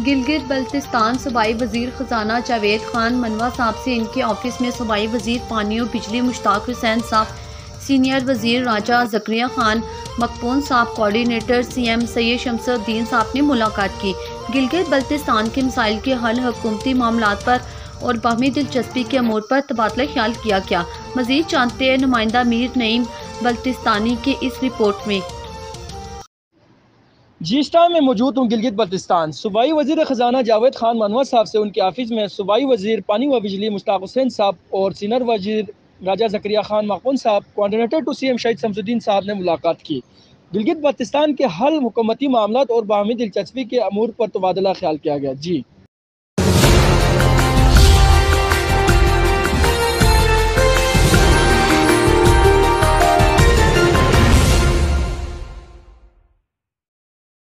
गिलगित बल्तिस्तान सूबाई वजीर खजाना जावेद खान मनवा साहब से इनके ऑफिस में सूबाई वजीर पानी और बिजली मुश्ताक हुसैन साहब, सीनियर वजीर राजा जकरिया खान मकबून साहब, कोऑर्डिनेटर सीएम सैयद शमसुद्दीन साहब ने मुलाकात की। गिलगित बल्तिस्तान के मसाइल के हल, हुकूमती मामलात पर और बाहमी दिलचस्पी के अमूर पर तबादला ख्याल किया गया। मजीद जानते हैं नुमाइंदा मीर नईम बल्तिस्तानी के इस रिपोर्ट में। जीस्टा में मौजूद हूँ गिलगित बल्तिस्तान। सूबाई वजीर खजाना जावेद खान मनवा साहब से उनके ऑफिस में सूबाई वजीर पानी व बिजली मुश्ताक हुसैन साहब और सीनियर वजीर राजा जकरिया खान मकबून साहब, coordinator to CM Syed Shamsuddin साहब ने मुलाकात की। गिलगित बल्तिस्तान के हल, हुकूमती मामलात और बाहमी दिलचस्पी के अमूर पर तबादला ख्याल किया गया। जी।